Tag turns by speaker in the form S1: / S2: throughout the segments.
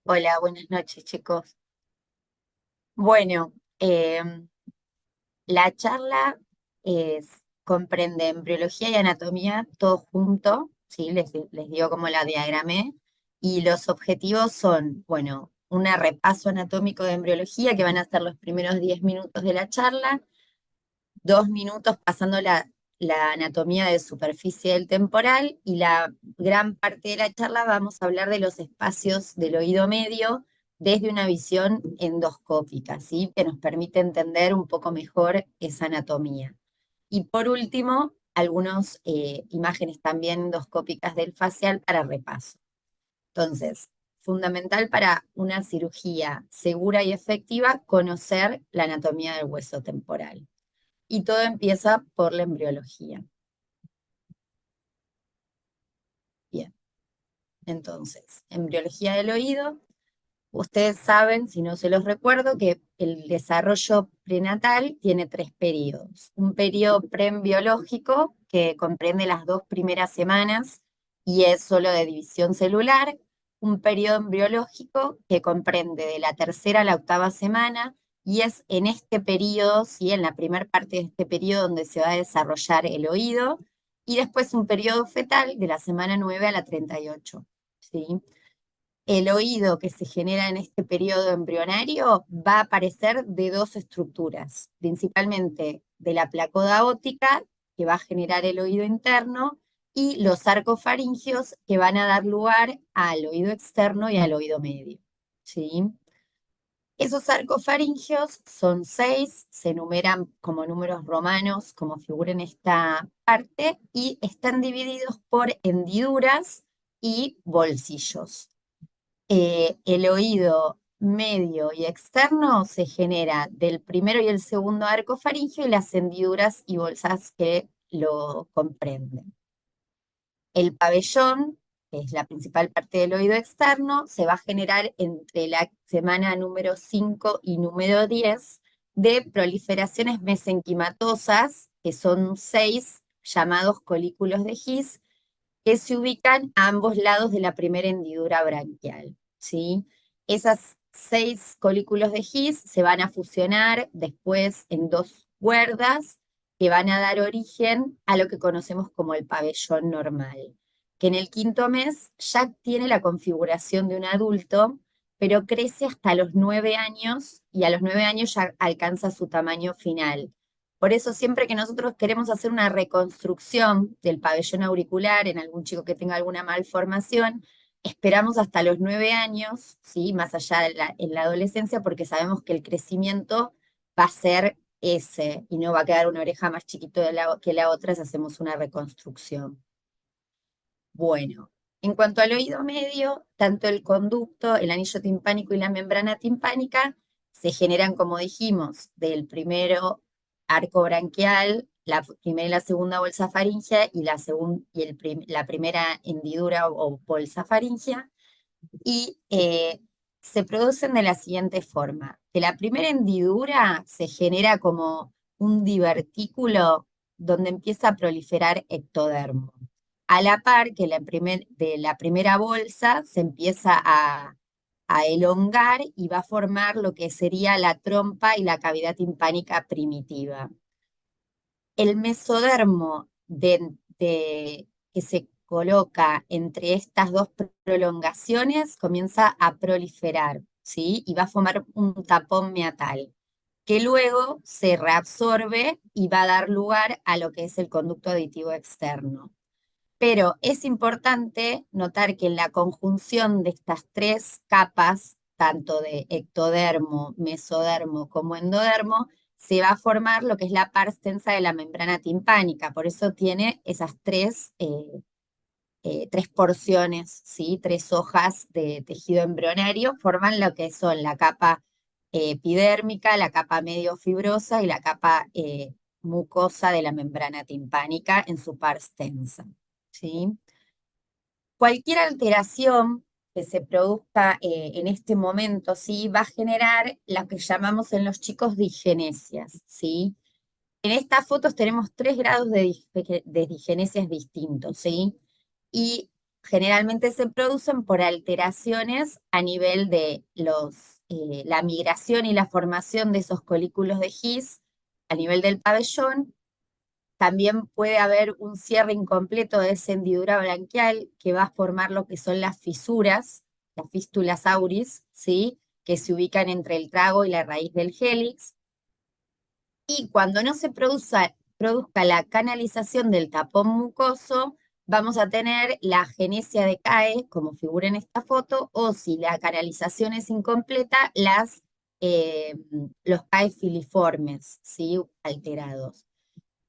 S1: Hola, buenas noches, chicos. Bueno, la charla comprende embriología y anatomía todo junto, ¿sí? Les digo cómo la diagramé. Y los objetivos son, bueno, un repaso anatómico de embriología que van a ser los primeros 10 minutos de la charla, 2 minutos pasando la anatomía de superficie del temporal y la gran parte de la charla vamos a hablar de los espacios del oído medio desde una visión endoscópica, ¿sí? Que nos permite entender un poco mejor esa anatomía. Y por último, algunas imágenes también endoscópicas del facial para repaso. Entonces, fundamental para una cirugía segura y efectiva, conocer la anatomía del hueso temporal. Y todo empieza por la embriología. Bien, entonces, embriología del oído. Ustedes saben, si no se los recuerdo, que el desarrollo prenatal tiene tres periodos. Un periodo preembriológico que comprende las 2 primeras semanas y es solo de división celular. Un periodo embriológico que comprende de la tercera a la octava semana y es en este periodo, ¿sí? En la primera parte de este periodo donde se va a desarrollar el oído. Y después un periodo fetal de la semana 9 a la 38. ¿Sí? El oído que se genera en este periodo embrionario va a aparecer de dos estructuras, principalmente de la placoda óptica, que va a generar el oído interno, y los arcofaringios, que van a dar lugar al oído externo y al oído medio. ¿Sí? Esos arcofaringios son 6, se enumeran como números romanos, como figura en esta parte, y están divididos por hendiduras y bolsillos. El oído medio y externo se genera del primero y el segundo arco faríngeo y las hendiduras y bolsas que lo comprenden. El pabellón, que es la principal parte del oído externo, se va a generar entre la semana número 5 y número 10 de proliferaciones mesenquimatosas, que son 6 llamados colículos de His, que se ubican a ambos lados de la primera hendidura branquial, ¿sí? Esas 6 colículos de His se van a fusionar después en dos cuerdas que van a dar origen a lo que conocemos como el pabellón normal, que en el quinto mes ya tiene la configuración de un adulto, pero crece hasta los 9 años y a los 9 años ya alcanza su tamaño final. Por eso siempre que nosotros queremos hacer una reconstrucción del pabellón auricular en algún chico que tenga alguna malformación, esperamos hasta los 9 años, ¿sí? Más allá en la adolescencia, porque sabemos que el crecimiento va a ser ese y no va a quedar una oreja más chiquito que la otra si hacemos una reconstrucción. Bueno, en cuanto al oído medio, tanto el conducto, el anillo timpánico y la membrana timpánica se generan, como dijimos, del primero arco branquial, la primera y la segunda bolsa faríngea y la primera hendidura o bolsa faríngea, y se producen de la siguiente forma. De la primera hendidura se genera como un divertículo donde empieza a proliferar ectodermo. A la par que de la primera bolsa se empieza a elongar y va a formar lo que sería la trompa y la cavidad timpánica primitiva. El mesodermo que se coloca entre estas dos prolongaciones comienza a proliferar, ¿sí? Y va a formar un tapón meatal, que luego se reabsorbe y va a dar lugar a lo que es el conducto aditivo externo. Pero es importante notar que en la conjunción de estas tres capas, tanto de ectodermo, mesodermo como endodermo, se va a formar lo que es la parstensa de la membrana timpánica. Por eso tiene esas tres porciones, ¿sí? Tres hojas de tejido embrionario, forman lo que son la capa epidérmica, la capa medio fibrosa y la capa mucosa de la membrana timpánica en su parstensa. ¿Sí? Cualquier alteración que se produzca en este momento, ¿sí? Va a generar lo que llamamos en los chicos digenesias, ¿sí? En estas fotos tenemos 3 grados de digenesias distintos, ¿sí? Y generalmente se producen por alteraciones a nivel de la migración y la formación de esos colículos de His a nivel del pabellón. También puede haber un cierre incompleto de esa hendidura branquial que va a formar lo que son las fisuras, las fístulas auris, ¿sí? Que se ubican entre el trago y la raíz del hélix. Y cuando no se produzca la canalización del tapón mucoso, vamos a tener la agenesia de CAE, como figura en esta foto, o si la canalización es incompleta, eh, los CAE filiformes, ¿sí? Alterados.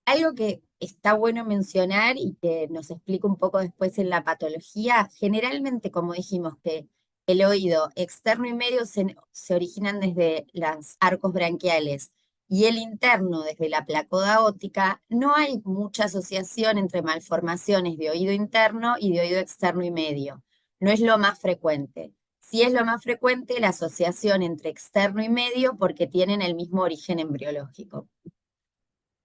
S1: Algo que está bueno mencionar y que nos explica un poco después en la patología, generalmente, como dijimos, que el oído externo y medio se originan desde los arcos branquiales y el interno desde la placoda óptica, no hay mucha asociación entre malformaciones de oído interno y de oído externo y medio. No es lo más frecuente. Sí es lo más frecuente la asociación entre externo y medio porque tienen el mismo origen embriológico.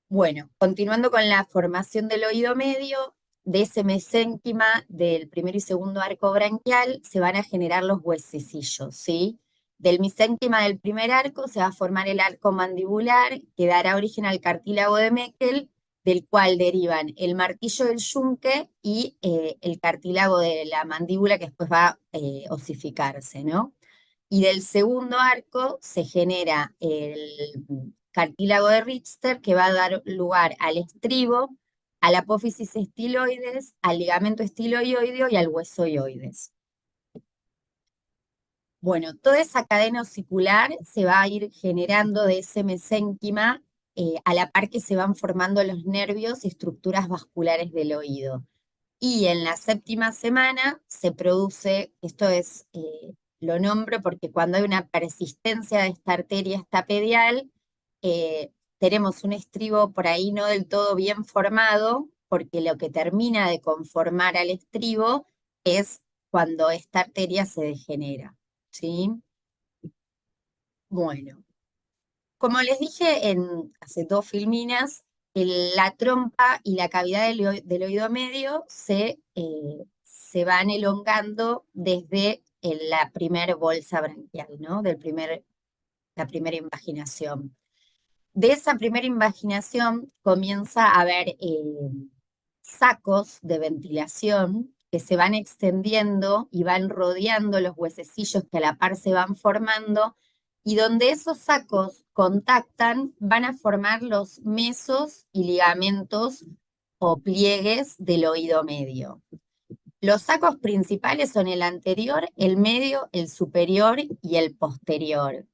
S1: Bueno, continuando con la formación del oído medio, de ese mesénquima del primer y segundo arco branquial se van a generar los huesecillos, ¿sí? Del mesénquima del primer arco se va a formar el arco mandibular que dará origen al cartílago de Meckel, del cual derivan el martillo del yunque y el cartílago de la mandíbula que después va a osificarse, ¿no? Y del segundo arco se genera el cartílago de Richter, que va a dar lugar al estribo, a la apófisis estiloides, al ligamento estiloioideo y al hueso ioides. Bueno, toda esa cadena osicular se va a ir generando de ese mesénquima a la par que se van formando los nervios y estructuras vasculares del oído. Y en la séptima semana se produce, esto es, lo nombro porque cuando hay una persistencia de esta arteria estapedial, tenemos un estribo por ahí no del todo bien formado, porque lo que termina de conformar al estribo es cuando esta arteria se degenera, ¿sí? Bueno, como les dije hace dos filminas, la trompa y la cavidad del oído medio se van elongando desde la primera bolsa branquial, ¿no? La primera invaginación. De esa primera invaginación comienza a haber sacos de ventilación que se van extendiendo y van rodeando los huesecillos que a la par se van formando, y donde esos sacos contactan van a formar los mesos y ligamentos o pliegues del oído medio. Los sacos principales son el anterior, el medio, el superior y el posterior.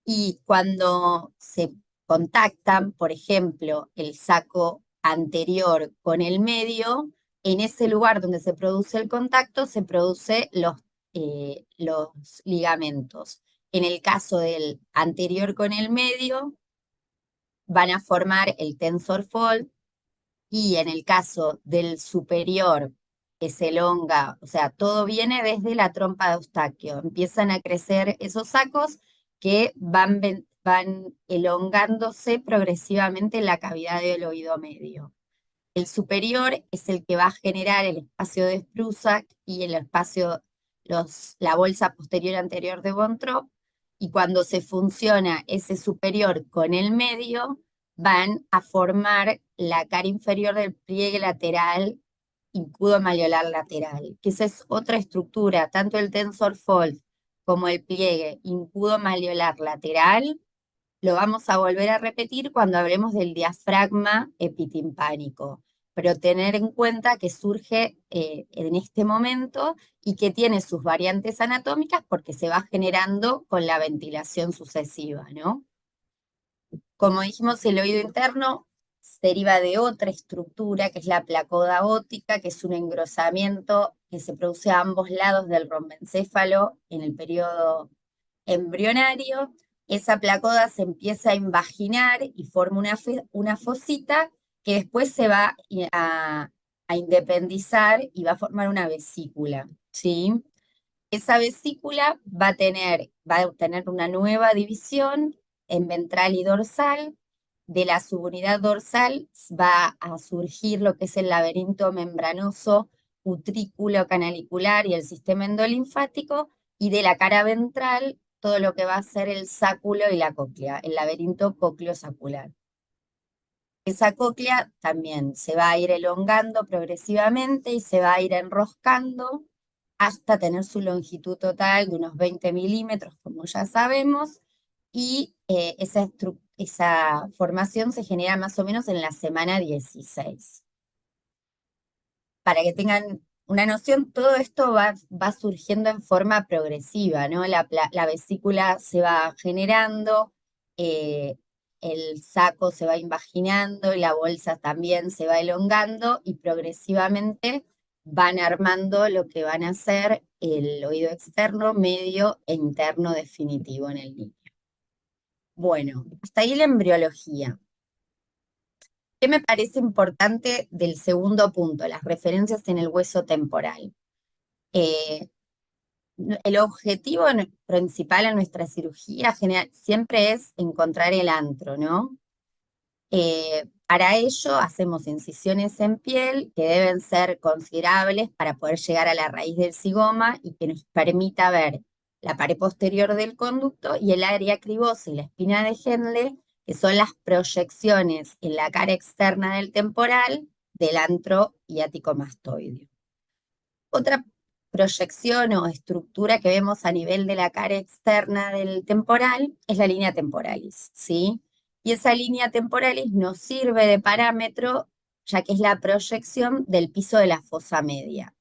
S1: Y cuando se contactan, por ejemplo, el saco anterior con el medio, en ese lugar donde se produce el contacto se producen los ligamentos. En el caso del anterior con el medio, van a formar el tensor fold, y en el caso del superior, que se elonga, o sea, todo viene desde la trompa de Eustaquio. Empiezan a crecer esos sacos que van elongándose progresivamente en la cavidad del oído medio. El superior es el que va a generar el espacio de Sprusac y el espacio, la bolsa posterior anterior de Von Trapp, y cuando se funciona ese superior con el medio, van a formar la cara inferior del pliegue lateral, incudo malleolar lateral, que esa es otra estructura, tanto el tensor fold como el pliegue incudo malleolar lateral, lo vamos a volver a repetir cuando hablemos del diafragma epitimpánico, pero tener en cuenta que surge en este momento y que tiene sus variantes anatómicas porque se va generando con la ventilación sucesiva, ¿no? Como dijimos, el oído interno deriva de otra estructura, que es la placoda óptica, que es un engrosamiento que se produce a ambos lados del rombencéfalo en el periodo embrionario. Esa placoda se empieza a invaginar y forma una fosita que después se va a independizar y va a formar una vesícula, ¿sí? Esa vesícula va a tener una nueva división en ventral y dorsal. De la subunidad dorsal va a surgir lo que es el laberinto membranoso utrículo canalicular y el sistema endolinfático, y de la cara ventral todo lo que va a ser el sáculo y la cóclea, el laberinto cócleo-sacular. Esa cóclea también se va a ir elongando progresivamente y se va a ir enroscando hasta tener su longitud total de unos 20 milímetros, como ya sabemos, y esa formación se genera más o menos en la semana 16. Para que tengan una noción, todo esto va surgiendo en forma progresiva, ¿no? La vesícula se va generando, eh, el saco se va invaginando y la bolsa también se va elongando y progresivamente van armando lo que van a ser el oído externo, medio e interno definitivo en el niño. Bueno, hasta ahí la embriología. ¿Qué me parece importante del segundo punto? Las referencias en el hueso temporal. Eh, el objetivo principal en nuestra cirugía general siempre es encontrar el antro, ¿no? Para ello hacemos incisiones en piel que deben ser considerables para poder llegar a la raíz del zigoma y que nos permita ver la pared posterior del conducto y el área cribosa y la espina de Henle, que son las proyecciones en la cara externa del temporal del antro hiático-mastoideo. Otra proyección o estructura que vemos a nivel de la cara externa del temporal es la línea temporalis, ¿sí? Y esa línea temporalis nos sirve de parámetro, ya que es la proyección del piso de la fosa media.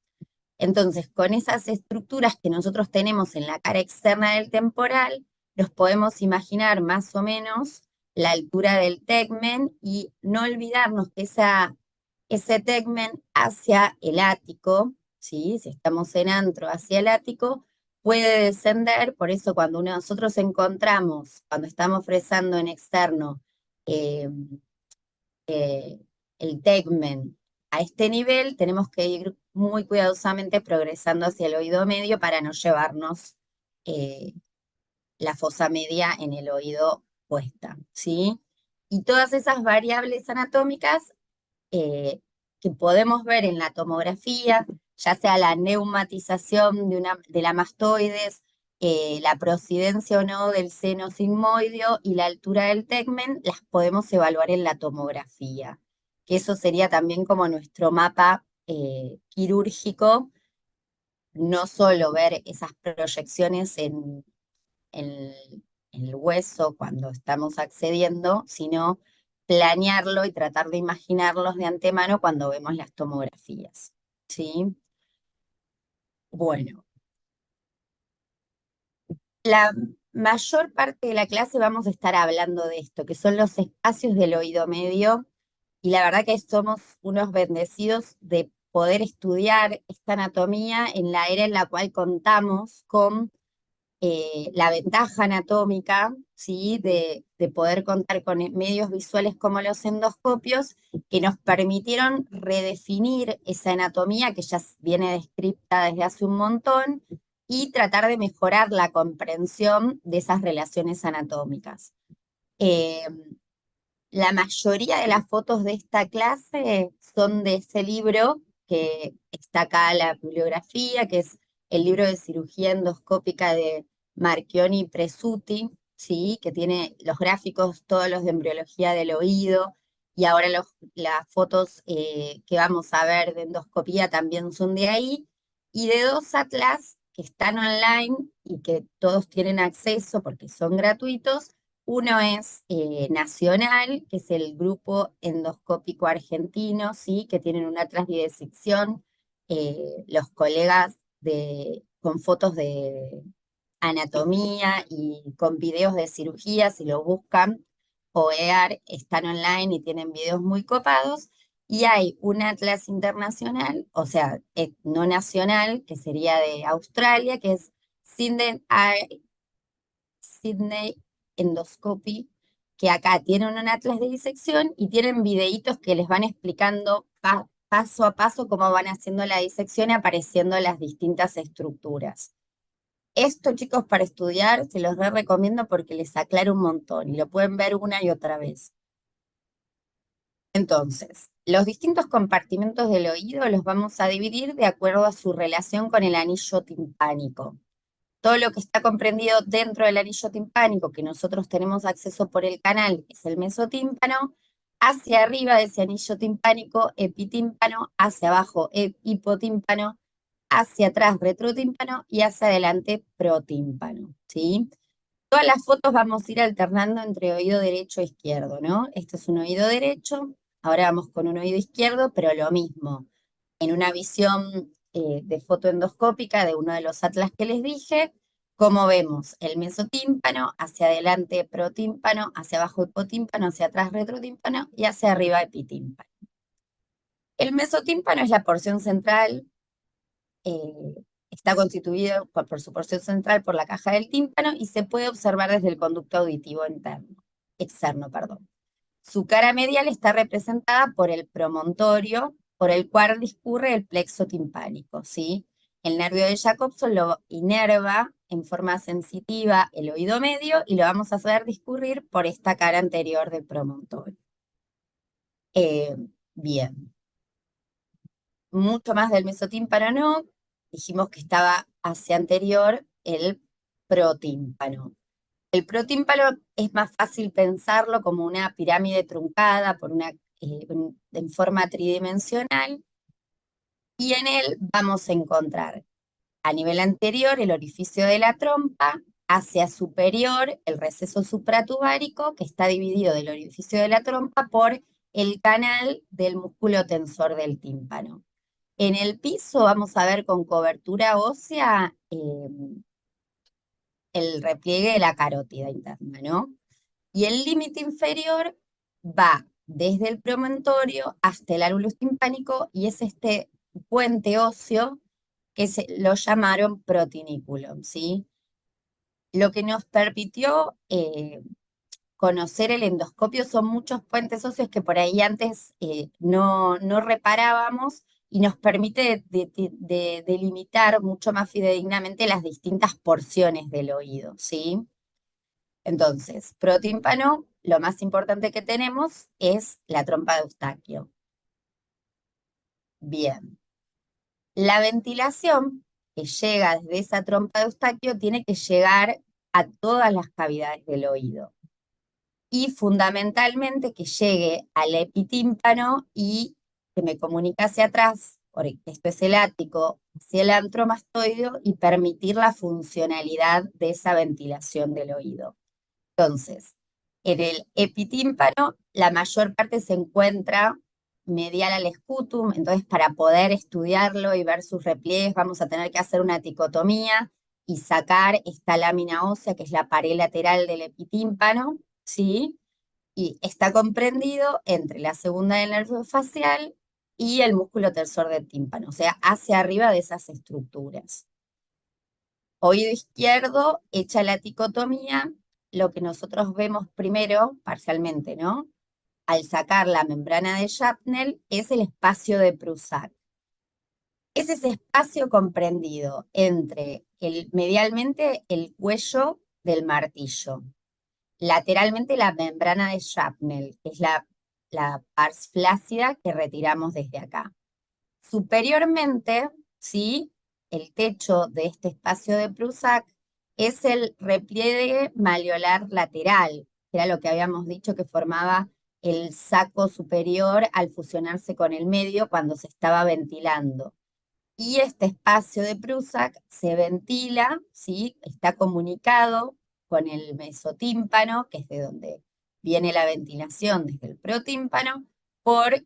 S1: Entonces, con esas estructuras que nosotros tenemos en la cara externa del temporal, nos podemos imaginar más o menos la altura del tegmen y no olvidarnos que ese tegmen hacia el ático, ¿sí? Si estamos en antro hacia el ático, puede descender, por eso cuando nosotros encontramos, cuando estamos fresando en externo, eh, eh, el tegmen a este nivel, tenemos que ir muy cuidadosamente progresando hacia el oído medio para no llevarnos eh, la fosa media en el oído puesta, ¿sí? Y todas esas variables anatómicas que podemos ver en la tomografía, ya sea la neumatización de la mastoides, la procidencia o no del seno sigmoideo y la altura del tegmen, las podemos evaluar en la tomografía, que eso sería también como nuestro mapa quirúrgico, no solo ver esas proyecciones en el hueso cuando estamos accediendo, sino planearlo y tratar de imaginarlos de antemano cuando vemos las tomografías. ¿Sí? Bueno, la mayor parte de la clase vamos a estar hablando de esto, que son los espacios del oído medio, y la verdad que somos unos bendecidos de poder estudiar esta anatomía en la era en la cual contamos con la ventaja anatómica, ¿sí? De poder contar con medios visuales como los endoscopios, que nos permitieron redefinir esa anatomía que ya viene descrita desde hace un montón y tratar de mejorar la comprensión de esas relaciones anatómicas. Eh, la mayoría de las fotos de esta clase son de ese libro que está acá la bibliografía, que es el libro de cirugía endoscópica de Marchioni Presutti, ¿sí? Que tiene los gráficos, todos los de embriología del oído, y ahora las fotos que vamos a ver de endoscopía también son de ahí, y de dos atlas que están online y que todos tienen acceso porque son gratuitos. Uno es nacional, que es el Grupo Endoscópico Argentino, ¿sí? Que tienen un atlas de disección, los colegas con fotos de anatomía y con videos de cirugía, si lo buscan, OEAR, están online y tienen videos muy copados. Y hay un atlas internacional, o sea, no nacional, que sería de Australia, que es Sydney Sydney Endoscopy, que acá tienen un atlas de disección y tienen videitos que les van explicando paso a paso cómo van haciendo la disección y apareciendo las distintas estructuras. Esto, chicos, para estudiar, se los recomiendo porque les aclara un montón y lo pueden ver una y otra vez. Entonces, los distintos compartimentos del oído los vamos a dividir de acuerdo a su relación con el anillo timpánico. Todo lo que está comprendido dentro del anillo timpánico, que nosotros tenemos acceso por el canal, que es el mesotímpano, hacia arriba de ese anillo timpánico, epitímpano, hacia abajo, hipotímpano, hacia atrás, retrotímpano, y hacia adelante, protímpano, ¿sí? Todas las fotos vamos a ir alternando entre oído derecho e izquierdo, ¿no? Este es un oído derecho, ahora vamos con un oído izquierdo, pero lo mismo. En una visión de foto endoscópica de uno de los atlas que les dije, como vemos el mesotímpano, hacia adelante protímpano, hacia abajo hipotímpano, hacia atrás retrotímpano y hacia arriba epitímpano. El mesotímpano es la porción central, eh, está constituido por su porción central por la caja del tímpano y se puede observar desde el conducto auditivo externo, perdón. Su cara medial está representada por el promontorio, por el cual discurre el plexo timpánico, ¿sí? El nervio de Jacobson lo inerva en forma sensitiva el oído medio y lo vamos a hacer discurrir por esta cara anterior del promontorio. Eh, Bien, mucho más del mesotímpano no, dijimos que estaba hacia anterior el protímpano. El protímpano es más fácil pensarlo como una pirámide truncada en forma tridimensional, y en él vamos a encontrar a nivel anterior el orificio de la trompa, hacia superior el receso supratubárico, que está dividido del orificio de la trompa por el canal del músculo tensor del tímpano. En el piso vamos a ver con cobertura ósea el repliegue de la carótida interna, ¿no? Y el límite inferior va desde el promontorio hasta el ánulus timpánico y es este puente óseo que lo llamaron protinículum, ¿sí? Lo que nos permitió conocer el endoscopio son muchos puentes óseos que por ahí antes no reparábamos y nos permite delimitar mucho más fidedignamente las distintas porciones del oído, ¿sí? Entonces, protímpano, lo más importante que tenemos es la trompa de Eustaquio. Bien, la ventilación que llega desde esa trompa de Eustaquio tiene que llegar a todas las cavidades del oído y fundamentalmente que llegue al epitímpano y que me comunique hacia atrás, porque esto es el ático, hacia el antromastoideo y permitir la funcionalidad de esa ventilación del oído. Entonces, en el epitímpano, la mayor parte se encuentra medial al escutum, entonces para poder estudiarlo y ver sus repliegues vamos a tener que hacer una ticotomía y sacar esta lámina ósea que es la pared lateral del epitímpano, ¿sí? Y está comprendido entre la segunda del nervio facial y el músculo tensor del tímpano, o sea, hacia arriba de esas estructuras. Oído izquierdo, hecha la ticotomía, lo que nosotros vemos primero, parcialmente, ¿no? Al sacar la membrana de Shrapnel, es el espacio de Prusak. Es ese espacio comprendido entre medialmente el cuello del martillo, lateralmente la membrana de Shrapnel, que es la pars flácida que retiramos desde acá. Superiormente, ¿sí? El techo de este espacio de Prusak es el repliegue malleolar lateral, que era lo que habíamos dicho que formaba el saco superior al fusionarse con el medio cuando se estaba ventilando. Y este espacio de Prusak se ventila, ¿sí? Está comunicado con el mesotímpano, que es de donde viene la ventilación desde el protímpano, por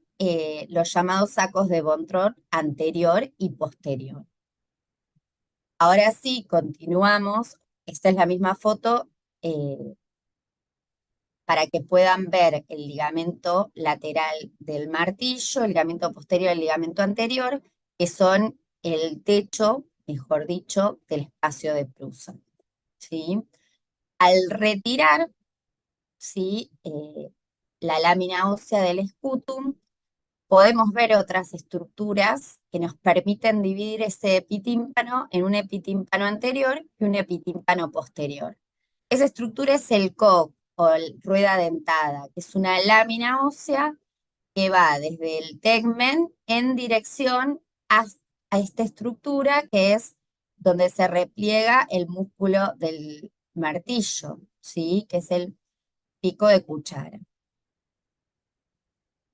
S1: los llamados sacos de von Trott anterior y posterior. Ahora sí, continuamos. Esta es la misma foto para que puedan ver el ligamento lateral del martillo, el ligamento posterior y el ligamento anterior, que son el techo, mejor dicho, del espacio de Prusak, ¿sí? Al retirar, ¿sí? La lámina ósea del escutum, podemos ver otras estructuras que nos permiten dividir ese epitímpano en un epitímpano anterior y un epitímpano posterior. Esa estructura es el COG, o rueda dentada, que es una lámina ósea que va desde el tegmen en dirección a esta estructura que es donde se repliega el músculo del martillo, ¿sí? Que es el pico de cuchara.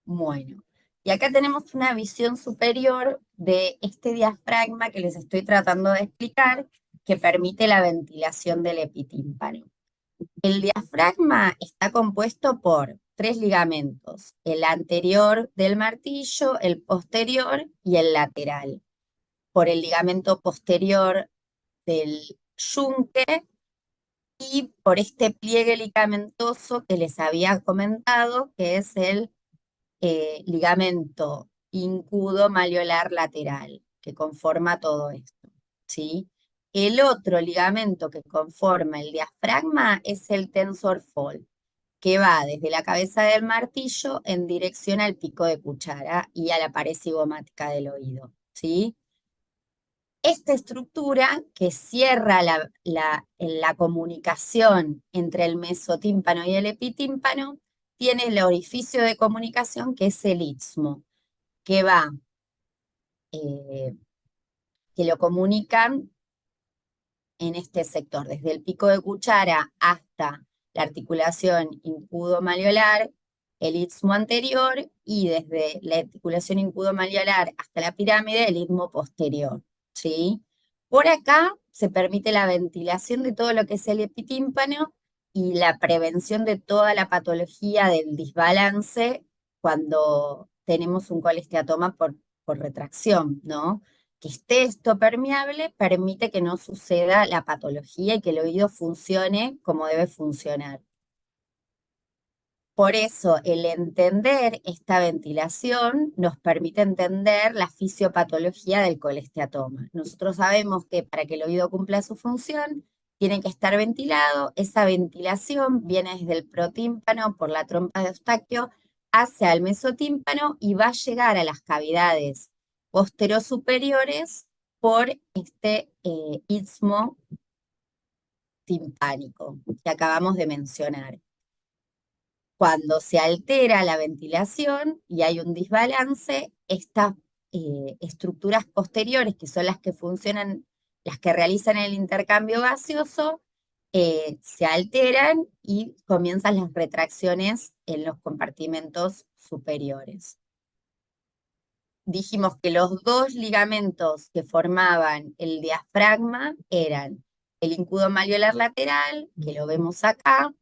S1: Bueno, y acá tenemos una visión superior de este diafragma que les estoy tratando de explicar, que permite la ventilación del epitímpano. El diafragma está compuesto por tres ligamentos, el anterior del martillo, el posterior y el lateral. Por el ligamento posterior del yunque y por este pliegue ligamentoso que les había comentado, que es el ligamento incudo malleolar lateral, que conforma todo esto, ¿sí? El otro ligamento que conforma el diafragma es el tensor fold, que va desde la cabeza del martillo en dirección al pico de cuchara y a la pared cigomática del oído, ¿sí? Esta estructura que cierra la comunicación entre el mesotímpano y el epitímpano tiene el orificio de comunicación que es el istmo, que va, eh, que lo comunican en este sector, desde el pico de cuchara hasta la articulación incudo-malleolar, el istmo anterior, y desde la articulación incudo-malleolar hasta la pirámide, el istmo posterior, ¿sí? Por acá se permite la ventilación de todo lo que es el epitímpano y la prevención de toda la patología del desbalance cuando tenemos un colesteatoma por retracción, ¿no? Que esté esto permeable permite que no suceda la patología y que el oído funcione como debe funcionar. Por eso, el entender esta ventilación nos permite entender la fisiopatología del colesteatoma. Nosotros sabemos que para que el oído cumpla su función, tiene que estar ventilado. Esa ventilación viene desde el protímpano por la trompa de Eustaquio hacia el mesotímpano y va a llegar a las cavidades posterosuperiores por este istmo timpánico que acabamos de mencionar. Cuando se altera la ventilación y hay un desbalance, estas estructuras posteriores, que son las que funcionan, las que realizan el intercambio gaseoso, se alteran y comienzan las retracciones en los compartimentos superiores. Dijimos que los dos ligamentos que formaban el diafragma eran el incudo malleolar lateral, que lo vemos acá,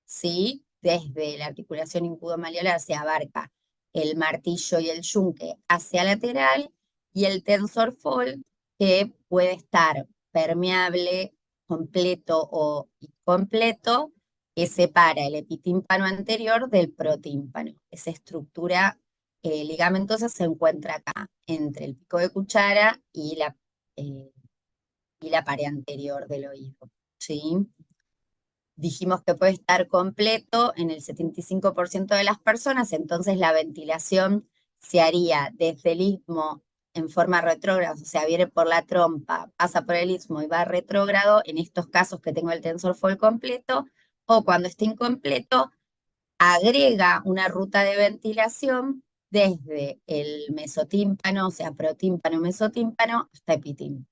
S1: ¿sí? Desde la articulación incudo-malleolar se abarca el martillo y el yunque hacia lateral, y el tensor fold, que puede estar permeable, completo o incompleto, que separa el epitímpano anterior del protímpano. Esa estructura ligamentosa se encuentra acá, entre el pico de cuchara eh, y la pared anterior del oído, ¿sí? Dijimos que puede estar completo en el 75% de las personas, entonces la ventilación se haría desde el istmo en forma retrógrada, o sea, viene por la trompa, pasa por el istmo y va retrógrado, en estos casos que tengo el tensor fold completo, o cuando esté incompleto, agrega una ruta de ventilación desde el mesotímpano, o sea, protímpano, mesotímpano, hasta epitímpano.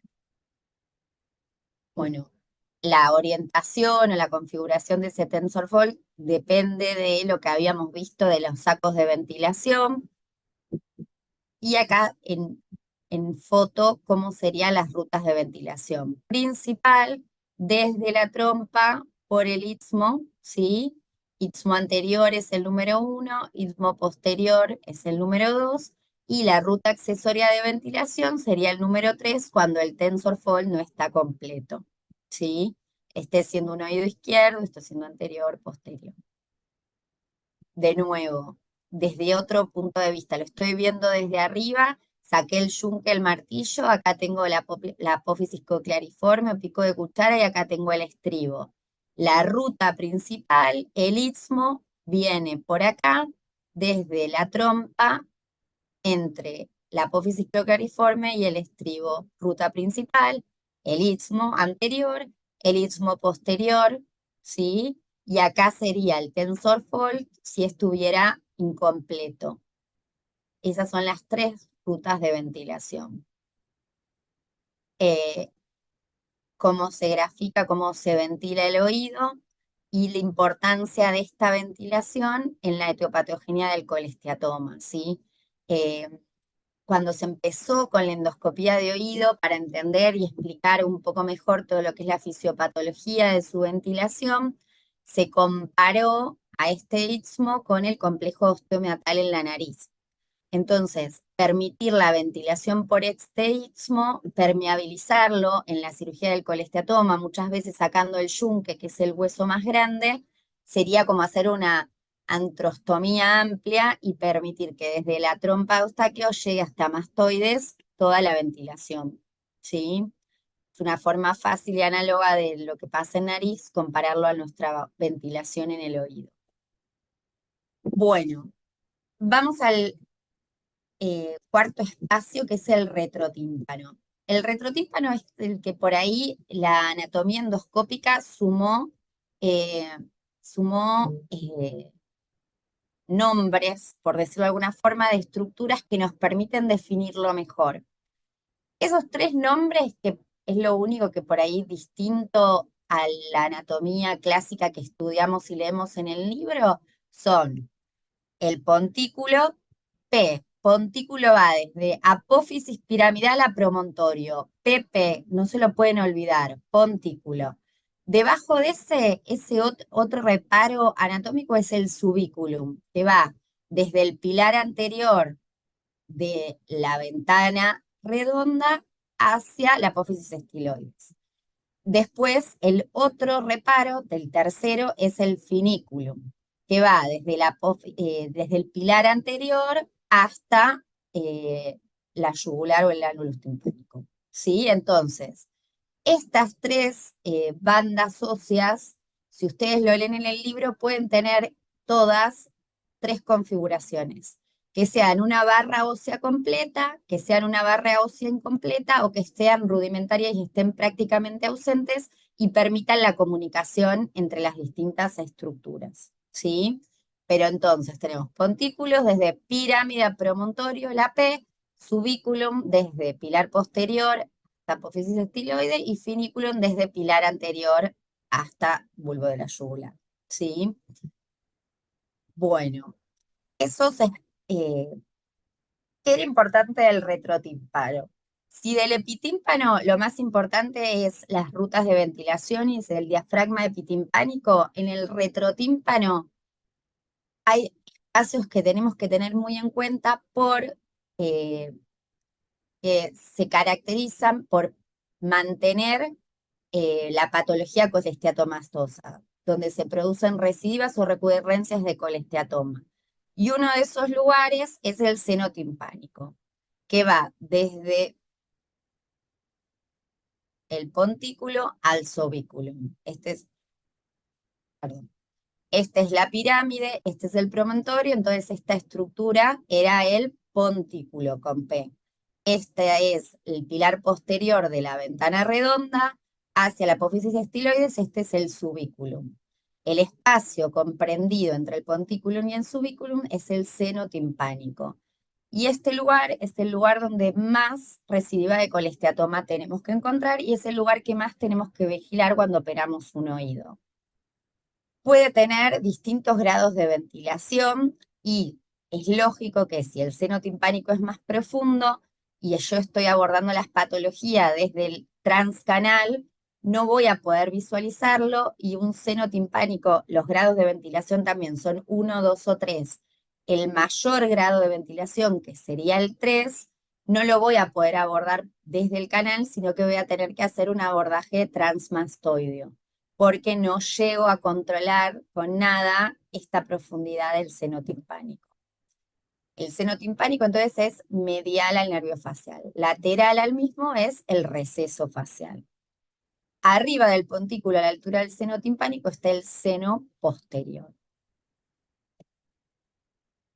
S1: Bueno, la orientación o la configuración de ese TensorFlow depende de lo que habíamos visto de los sacos de ventilación. Y acá en foto, cómo serían las rutas de ventilación. Principal, desde la trompa por el istmo, ¿sí? Istmo anterior es el número 1, istmo posterior es el número 2, y la ruta accesoria de ventilación sería el número 3 cuando el TensorFlow no está completo, ¿sí? Esté siendo un oído izquierdo, esté siendo anterior, posterior. De nuevo, desde otro punto de vista, lo estoy viendo desde arriba, saqué el yunque, el martillo, acá tengo la apófisis cocleariforme o pico de cuchara y acá tengo el estribo. La ruta principal, el istmo, viene por acá, desde la trompa, entre la apófisis cocleariforme y el estribo. Ruta principal, el istmo anterior, el istmo posterior, ¿sí? Y acá sería el tensor fold si estuviera incompleto. Esas son las tres rutas de ventilación. Eh, Cómo se grafica, cómo se ventila el oído y la importancia de esta ventilación en la etiopatogenia del colesteatoma, ¿sí? Eh, Cuando se empezó con la endoscopía de oído para entender y explicar un poco mejor todo lo que es la fisiopatología de su ventilación, se comparó a este istmo con el complejo osteomeatal en la nariz. Entonces, permitir la ventilación por este istmo, permeabilizarlo en la cirugía del colesteatoma, muchas veces sacando el yunque, que es el hueso más grande, sería como hacer una antrostomía amplia y permitir que desde la trompa de Eustaquio llegue hasta mastoides toda la ventilación, ¿sí? Es una forma fácil y análoga de lo que pasa en nariz, compararlo a nuestra ventilación en el oído. Bueno, vamos al cuarto espacio, que es el retrotímpano. El retrotímpano es el que por ahí la anatomía endoscópica eh, sumó nombres, por decirlo de alguna forma, de estructuras que nos permiten definirlo mejor. Esos tres nombres, que es lo único que por ahí distinto a la anatomía clásica que estudiamos y leemos en el libro, son el pontículo. Pontículo va desde apófisis piramidal a promontorio. PP, no se lo pueden olvidar, pontículo. Debajo de ese otro reparo anatómico es el subiculum, que va desde el pilar anterior de la ventana redonda hacia la apófisis estiloides. Después, el otro reparo del tercero es el finiculum, que va desde el pilar anterior hasta la yugular o el ánulus timpánico. ¿Sí? Entonces, estas tres bandas óseas, si ustedes lo leen en el libro, pueden tener todas tres configuraciones, que sean una barra ósea completa, que sean una barra ósea incompleta o que sean rudimentarias y estén prácticamente ausentes y permitan la comunicación entre las distintas estructuras, ¿sí? Pero entonces tenemos pontículos desde pirámide a promontorio, la P, subiculum desde pilar posterior apófisis estiloide y finiculum desde pilar anterior hasta bulbo de la yugular, ¿sí? Bueno, eso es, eh, ¿qué era importante del retrotímpano? Si del epitímpano lo más importante es las rutas de ventilación y es el diafragma epitimpánico, en el retrotímpano hay espacios que tenemos que tener muy en cuenta eh, que se caracterizan por mantener la patología colesteatomastosa, donde se producen recidivas o recurrencias de colesteatoma. Y uno de esos lugares es el seno timpánico, que va desde el pontículo al sobículum. Perdón, esta es la pirámide, este es el promontorio, entonces esta estructura era el pontículo con P. Este es el pilar posterior de la ventana redonda hacia la apófisis estiloides, este es el subiculum. El espacio comprendido entre el pontículum y el subiculum es el seno timpánico. Y este lugar es el lugar donde más recidiva de colesteatoma tenemos que encontrar y es el lugar que más tenemos que vigilar cuando operamos un oído. Puede tener distintos grados de ventilación y es lógico que si el seno timpánico es más profundo y yo estoy abordando las patologías desde el transcanal, no voy a poder visualizarlo y un seno timpánico, los grados de ventilación también son 1, 2 o 3. El mayor grado de ventilación, que sería el 3, no lo voy a poder abordar desde el canal, sino que voy a tener que hacer un abordaje transmastoideo porque no llego a controlar con nada esta profundidad del seno timpánico. El seno timpánico entonces es medial al nervio facial, lateral al mismo es el receso facial. Arriba del pontículo, a la altura del seno timpánico, está el seno posterior.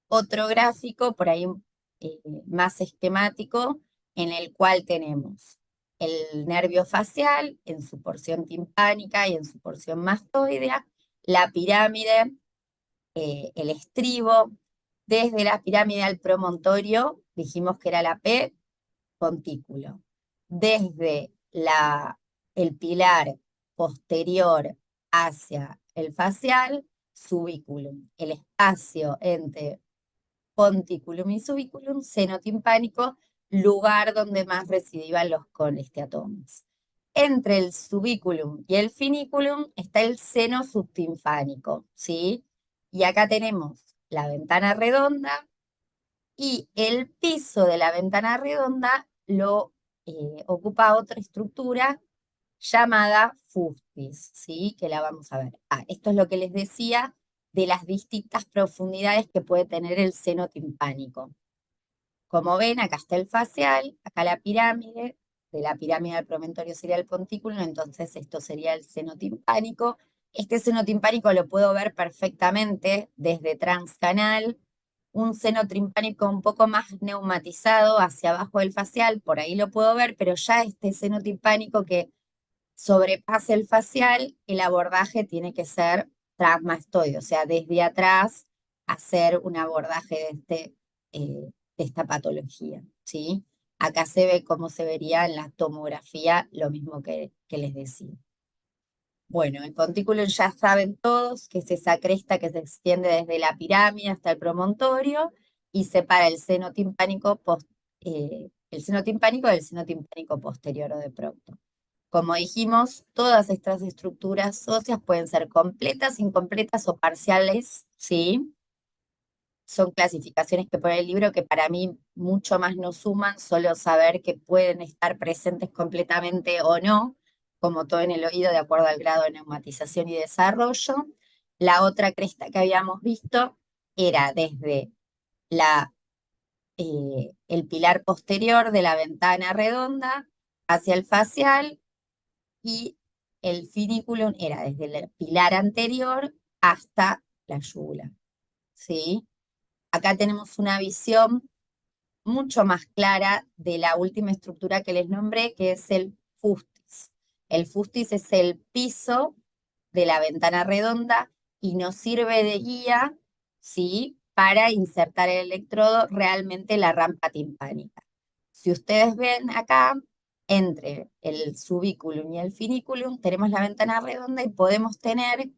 S1: Otro gráfico, por ahí más esquemático, en el cual tenemos el nervio facial en su porción timpánica y en su porción mastoidea, la pirámide, el estribo, Desde la pirámide al promontorio, dijimos que era la P, pontículo. Desde el pilar posterior hacia el facial, subiculum. El espacio entre ponticulum y subiculum, seno timpánico, lugar donde más residían los colesteatomas. Entre el subiculum y el finiculum está el seno subtimpánico, ¿sí? Y acá tenemos la ventana redonda y el piso de la ventana redonda lo ocupa otra estructura llamada fustis, ¿sí? Que la vamos a ver. Esto es lo que les decía de las distintas profundidades que puede tener el seno timpánico. Como ven, acá está el facial, acá la pirámide, de la pirámide al promontorio sería el pontículo, entonces esto sería el seno timpánico. Este seno timpánico lo puedo ver perfectamente desde transcanal, un seno timpánico un poco más neumatizado hacia abajo del facial, por ahí lo puedo ver, pero ya este seno timpánico que sobrepase el facial, el abordaje tiene que ser transmastoide, o sea, desde atrás hacer un abordaje de esta patología, ¿sí? Acá se ve cómo se vería en la tomografía, lo mismo que les decía. Bueno, el pontículo ya saben todos que es esa cresta que se extiende desde la pirámide hasta el promontorio y separa el seno timpánico del seno timpánico posterior o de pronto. Como dijimos, todas estas estructuras óseas pueden ser completas, incompletas o parciales, ¿sí? Son clasificaciones que pone el libro que para mí mucho más nos suman, solo saber que pueden estar presentes completamente o no, como todo en el oído, de acuerdo al grado de neumatización y desarrollo. La otra cresta que habíamos visto era desde el pilar posterior de la ventana redonda hacia el facial y el finiculum era desde el pilar anterior hasta la yugula, ¿sí? Acá tenemos una visión mucho más clara de la última estructura que les nombré, que es el fustis. El fustis es el piso de la ventana redonda y nos sirve de guía, ¿sí? Para insertar el electrodo realmente en la rampa timpánica. Si ustedes ven acá, entre el subiculum y el finiculum, tenemos la ventana redonda y podemos tener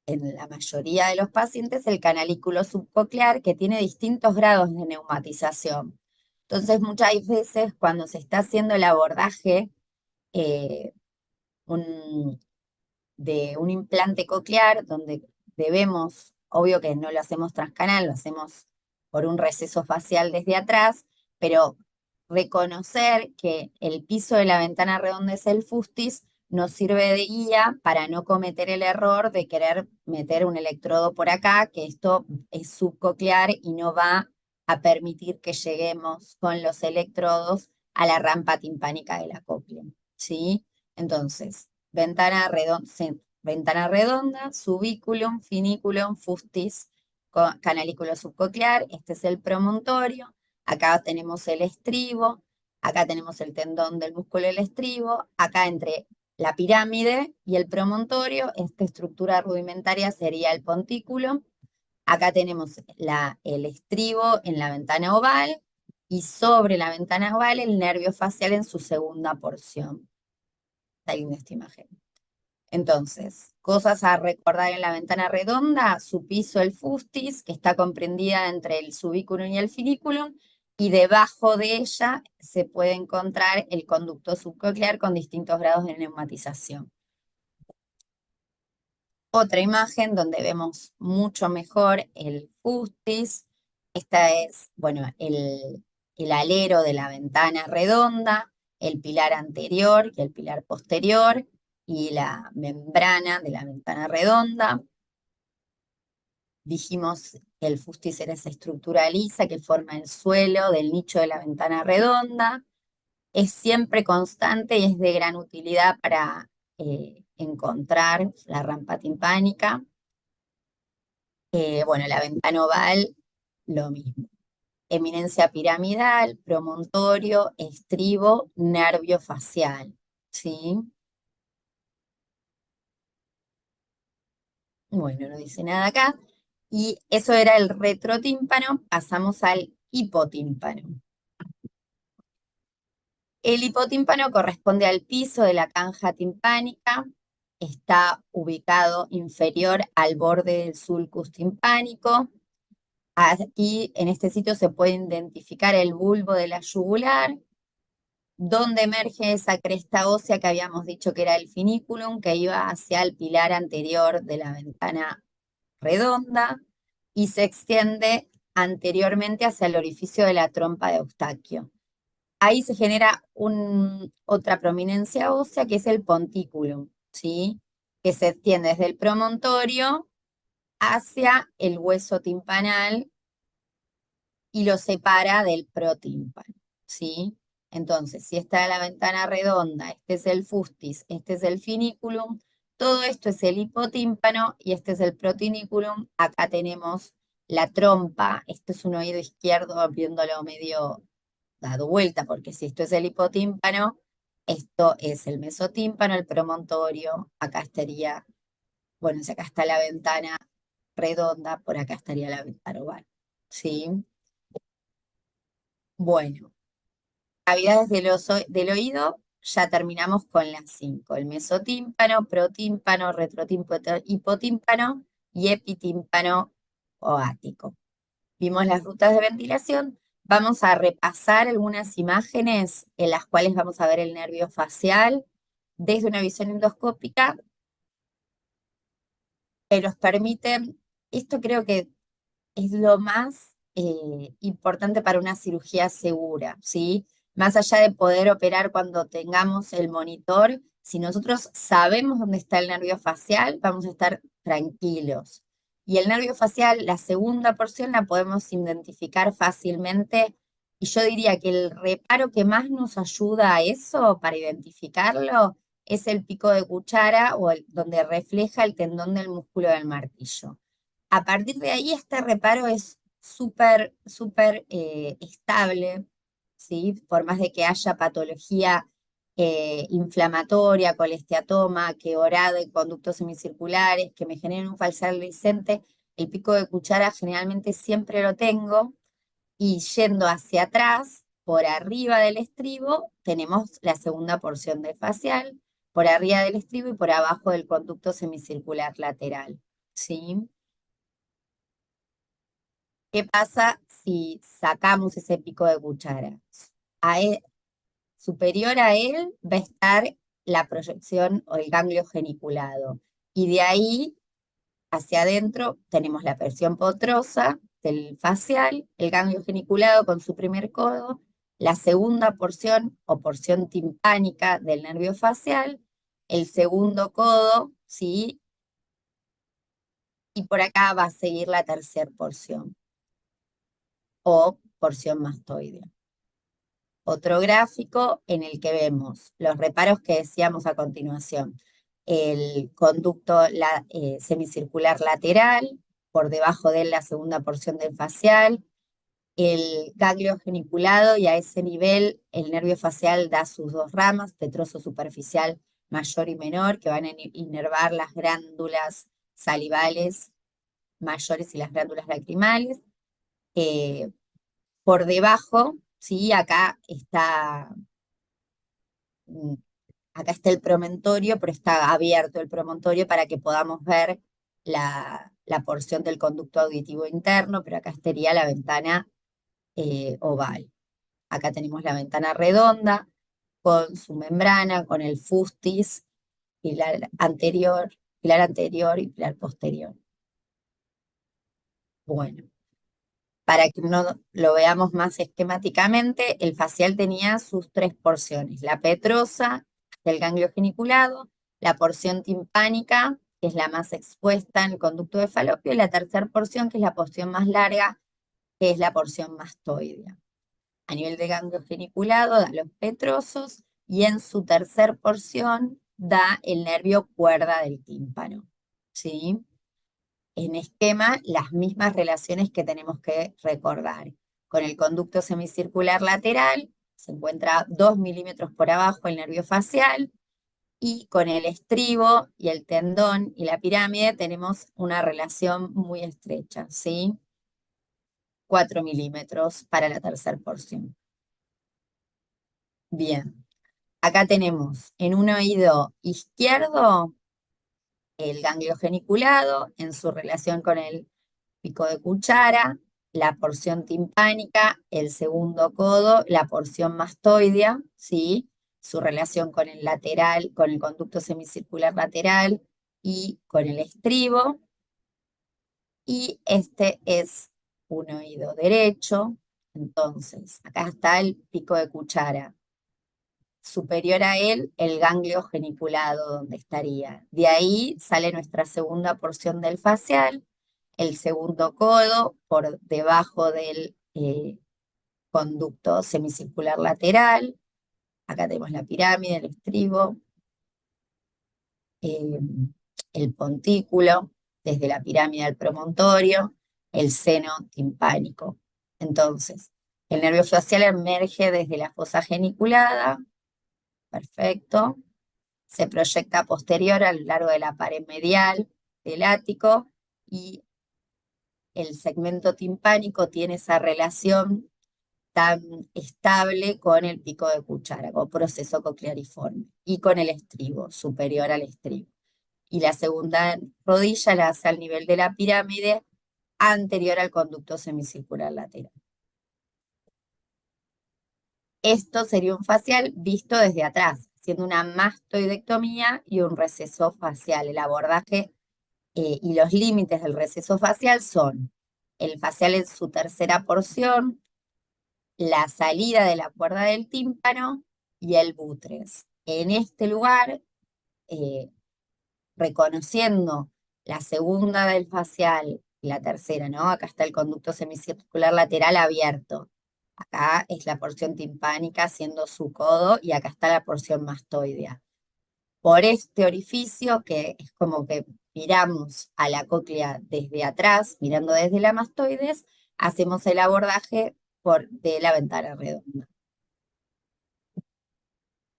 S1: en la mayoría de los pacientes el canalículo subcoclear que tiene distintos grados de neumatización. Entonces, muchas veces cuando se está haciendo el abordaje eh, un- de un implante coclear, donde debemos, obvio que no lo hacemos transcanal, lo hacemos por un receso facial desde atrás, pero reconocer que el piso de la ventana redonda es el fustis nos sirve de guía para no cometer el error de querer meter un electrodo por acá, que esto es subcoclear y no va a permitir que lleguemos con los electrodos a la rampa timpánica de la cóclea, ¿sí? Entonces, ventana redonda, subiculum, finiculum, fustis, canalículo subcoclear, este es el promontorio, acá tenemos el estribo, acá tenemos el tendón del músculo del estribo, acá entre la pirámide y el promontorio, esta estructura rudimentaria sería el pontículo, acá tenemos el estribo en la ventana oval y sobre la ventana oval el nervio facial en su segunda porción. Está linda esta imagen. Entonces, cosas a recordar en la ventana redonda, su piso, el fustis, que está comprendida entre el subiculum y el finiculum, y debajo de ella se puede encontrar el conducto subcoclear con distintos grados de neumatización. Otra imagen donde vemos mucho mejor el fustis. Esta es, bueno, el alero de la ventana redonda, el pilar anterior y el pilar posterior, y la membrana de la ventana redonda. Dijimos que el fustis era esa estructura lisa que forma el suelo del nicho de la ventana redonda. Es siempre constante y es de gran utilidad para encontrar la rampa timpánica. Bueno, la ventana oval, lo mismo. Eminencia piramidal, promontorio, estribo, nervio facial. ¿Sí? Bueno, no dice nada acá. Y eso era el retrotímpano, pasamos al hipotímpano. El hipotímpano corresponde al piso de la canja timpánica, está ubicado inferior al borde del sulcus timpánico. Aquí en este sitio se puede identificar el bulbo de la yugular, donde emerge esa cresta ósea que habíamos dicho que era el finiculum, que iba hacia el pilar anterior de la ventana redonda y se extiende anteriormente hacia el orificio de la trompa de Eustaquio. Ahí se genera otra prominencia ósea que es el pontículum, ¿sí? Que se extiende desde el promontorio hacia el hueso timpanal y lo separa del protímpano, ¿sí? Entonces, si está la ventana redonda, este es el fustis, este es el finiculum, todo esto es el hipotímpano y este es el protíniculum. Acá tenemos la trompa, esto es un oído izquierdo viéndolo medio dado vuelta, porque si esto es el hipotímpano, esto es el mesotímpano, el promontorio, acá estaría, bueno, si acá está la ventana redonda, por acá estaría la ventana oval, ¿sí? Bueno, cavidades del oído, ya terminamos con las cinco: el mesotímpano, protímpano, retrotímpano, hipotímpano y epitímpano o ático. Vimos las rutas de ventilación. Vamos a repasar algunas imágenes en las cuales vamos a ver el nervio facial desde una visión endoscópica que nos permite, esto creo que es lo más importante para una cirugía segura, ¿sí? Más allá de poder operar cuando tengamos el monitor, si nosotros sabemos dónde está el nervio facial, vamos a estar tranquilos. Y el nervio facial, la segunda porción, la podemos identificar fácilmente. Y yo diría que el reparo que más nos ayuda a eso, para identificarlo, es el pico de cuchara o donde refleja el tendón del músculo del martillo. A partir de ahí, este reparo es súper, súper estable, ¿sí? Por más de que haya patología inflamatoria, colesteatoma, quebrado en conductos semicirculares, que me generen un falsar dehiscente, el pico de cuchara generalmente siempre lo tengo, y yendo hacia atrás, por arriba del estribo, tenemos la segunda porción del facial, por arriba del estribo y por abajo del conducto semicircular lateral, ¿sí? ¿Qué pasa si sacamos ese pico de cuchara? Superior a él va a estar la proyección o el ganglio geniculado. Y de ahí hacia adentro tenemos la porción potrosa del facial, el ganglio geniculado con su primer codo, la segunda porción o porción timpánica del nervio facial, el segundo codo, ¿sí? Y por acá va a seguir la tercera porción o porción mastoidea. Otro gráfico en el que vemos los reparos que decíamos a continuación. El conducto semicircular lateral, por debajo de él la segunda porción del facial, el ganglio geniculado, y a ese nivel el nervio facial da sus dos ramas, petroso superficial mayor y menor, que van a inervar las glándulas salivales mayores y las glándulas lacrimales. Eh, por debajo, ¿sí? Mm, acá está el promontorio, pero está abierto el promontorio para que podamos ver la porción del conducto auditivo interno, pero acá estaría la ventana oval. Acá tenemos la ventana redonda con su membrana, con el fustis, pilar anterior y pilar posterior. Bueno, para que no lo veamos más esquemáticamente, el facial tenía sus tres porciones: la petrosa, el ganglio geniculado, la porción timpánica, que es la más expuesta en el conducto de Falopio, y la tercera porción, que es la porción más larga, que es la porción mastoidea. A nivel de ganglio geniculado da los petrosos y en su tercer porción da el nervio cuerda del tímpano, ¿sí? En esquema, las mismas relaciones que tenemos que recordar. Con el conducto semicircular lateral, se encuentra 2 milímetros por abajo el nervio facial, Y con el estribo y el tendón y la pirámide tenemos una relación muy estrecha, ¿sí? 4 milímetros para la tercera porción. Bien, acá tenemos en un oído izquierdo el ganglio geniculado en su relación con el pico de cuchara, la porción timpánica, el segundo codo, la porción mastoidea, ¿sí? Su relación con el lateral, con el conducto semicircular lateral y con el estribo. Y este es un oído derecho. Entonces, acá está el pico de cuchara. Superior a él, el ganglio geniculado, donde estaría. De ahí sale nuestra segunda porción del facial, el segundo codo por debajo del conducto semicircular lateral. Acá tenemos la pirámide, el estribo, eh, el pontículo, desde la pirámide al promontorio, el seno timpánico. Entonces, el nervio facial emerge desde la fosa geniculada, perfecto, se proyecta posterior a lo largo de la pared medial del ático y el segmento timpánico tiene esa relación tan estable con el pico de cuchara, con proceso cocleariforme, y con el estribo, superior al estribo. Y la segunda rodilla la hace al nivel de la pirámide, anterior al conducto semicircular lateral. Esto sería un facial visto desde atrás, siendo una mastoidectomía y un receso facial. El abordaje y los límites del receso facial son el facial en su tercera porción, la salida de la cuerda del tímpano y el bútres. En este lugar, eh, reconociendo la segunda del facial y la tercera, ¿no? Acá está el conducto semicircular lateral abierto. Acá es la porción timpánica siendo su codo y acá está la porción mastoidea. Por este orificio, que es como que miramos a la cóclea desde atrás, mirando desde la mastoides, hacemos el abordaje de la ventana redonda.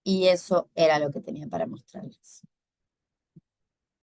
S1: Y eso era lo que tenía para mostrarles.